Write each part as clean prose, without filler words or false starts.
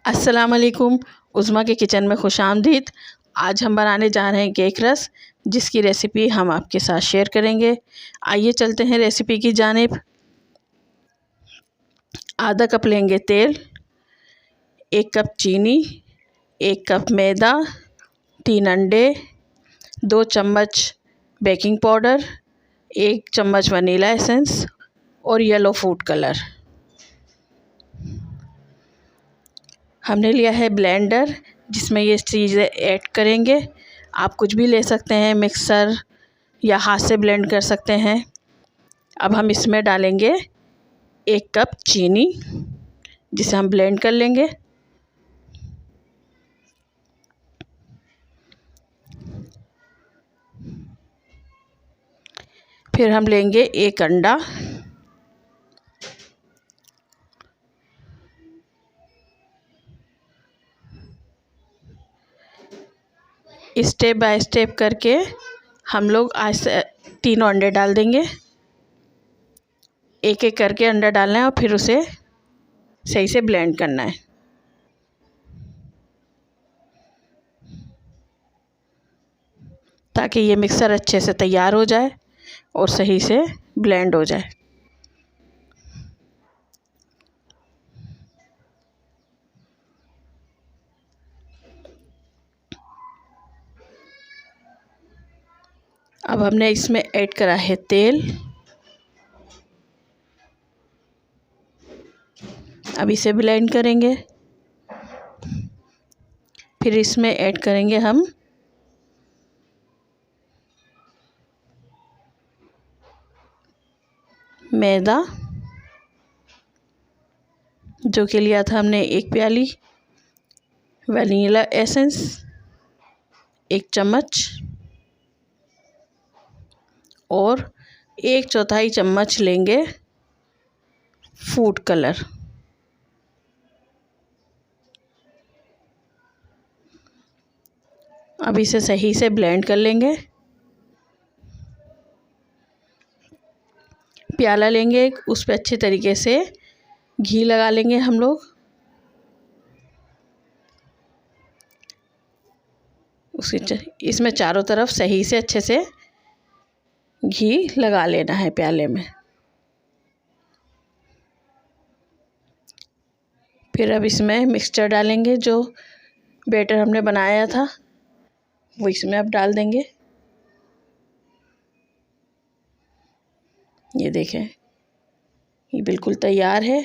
अस्सलाम वालेकुम। उज़्मा के किचन में खुशामदीद। आज हम बनाने जा रहे हैं केक रस, जिसकी रेसिपी हम आपके साथ शेयर करेंगे। आइए चलते हैं रेसिपी की जानिब। आधा कप लेंगे तेल, 1 कप चीनी, 1 कप मैदा, 3 अंडे, 2 चम्मच बेकिंग पाउडर, 1 चम्मच वनीला एसेंस और येलो फूड कलर। हमने लिया है ब्लेंडर, जिसमें ये चीज़ें ऐड करेंगे। आप कुछ भी ले सकते हैं, मिक्सर या हाथ से ब्लेंड कर सकते हैं। अब हम इसमें डालेंगे 1 कप चीनी, जिसे हम ब्लेंड कर लेंगे। फिर हम लेंगे 1 अंडा, स्टेप बाय स्टेप करके हम लोग आज 3 अंडे डाल देंगे। एक एक करके अंडा डालना है और फिर उसे सही से ब्लेंड करना है। ताकि ये मिक्सर अच्छे से तैयार हो जाए और सही से ब्लेंड हो जाए। अब हमने इसमें ऐड करा है तेल। अब इसे ब्लेंड करेंगे। फिर इसमें ऐड करेंगे हम मैदा, जो कि लिया था हमने 1 प्याली, वनीला एसेंस 1 चम्मच और 1/4 चम्मच लेंगे फूड कलर। अब इसे सही से ब्लेंड कर लेंगे। प्याला लेंगे, उस पर अच्छे तरीके से घी लगा लेंगे हम लोग। इसमें चारों तरफ सही से अच्छे से घी लगा लेना है प्याले में। फिर अब इसमें मिक्सचर डालेंगे, जो बैटर हमने बनाया था वो इसमें अब डाल देंगे। ये देखें, ये बिल्कुल तैयार है।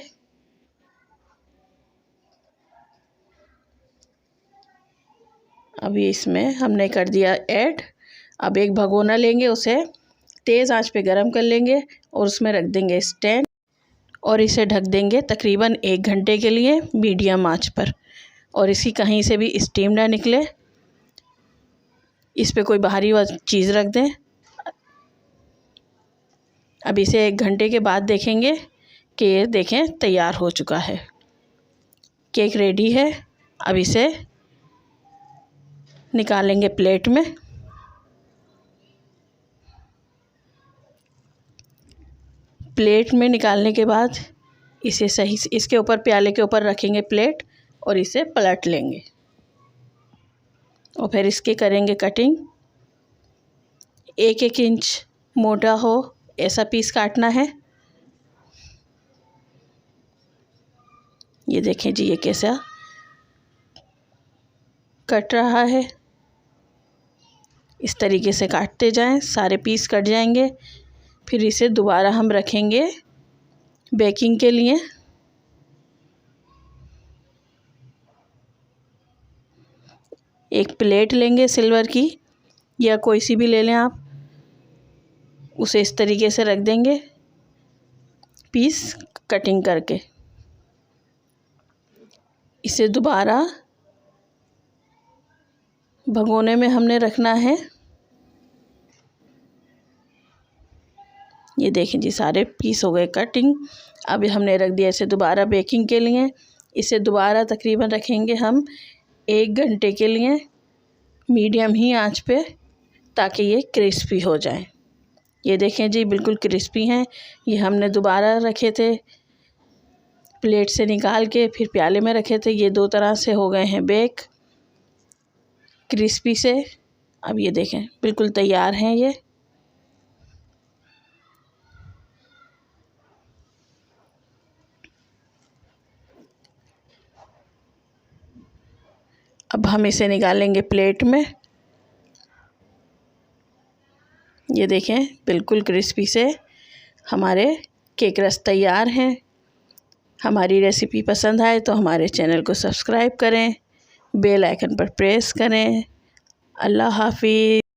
अभी इसमें हमने कर दिया ऐड। अब एक भगोना लेंगे, उसे तेज़ आंच पे गरम कर लेंगे और उसमें रख देंगे स्टैंड और इसे ढक देंगे तकरीबन 1 घंटे के लिए मीडियम आंच पर। और इसकी कहीं से भी स्टीम ना निकले, इस पे कोई बाहरी चीज़ रख दें। अब इसे 1 घंटे के बाद देखेंगे कि ये देखें तैयार हो चुका है। केक रेडी है। अब इसे निकालेंगे प्लेट में। प्लेट में निकालने के बाद इसे सही से इसके ऊपर, प्याले के ऊपर रखेंगे प्लेट और इसे पलट लेंगे और फिर इसकी करेंगे कटिंग। 1-1 इंच मोटा हो ऐसा पीस काटना है। ये देखें जी, ये कैसा कट रहा है। इस तरीके से काटते जाएं, सारे पीस कट जाएंगे। फिर इसे दोबारा हम रखेंगे बेकिंग के लिए। एक प्लेट लेंगे सिल्वर की या कोई सी भी ले लें आप, उसे इस तरीके से रख देंगे पीस कटिंग करके। इसे दोबारा भगोने में हमने रखना है। ये देखें जी, सारे पीस हो गए कटिंग। अब हमने रख दिया इसे दोबारा बेकिंग के लिए। इसे दोबारा तकरीबन रखेंगे हम 1 घंटे के लिए मीडियम ही आंच पे, ताकि ये क्रिस्पी हो जाए। ये देखें जी, बिल्कुल क्रिस्पी हैं। ये हमने दोबारा रखे थे प्लेट से निकाल के फिर प्याले में रखे थे। ये 2 तरह से हो गए हैं बेक, क्रिस्पी से। अब ये देखें बिल्कुल तैयार हैं ये। अब हम इसे निकालेंगे प्लेट में। ये देखें बिल्कुल क्रिस्पी से हमारे केक रस तैयार हैं। हमारी रेसिपी पसंद आए तो हमारे चैनल को सब्सक्राइब करें, बेल आइकन पर प्रेस करें। अल्लाह हाफ़िज़।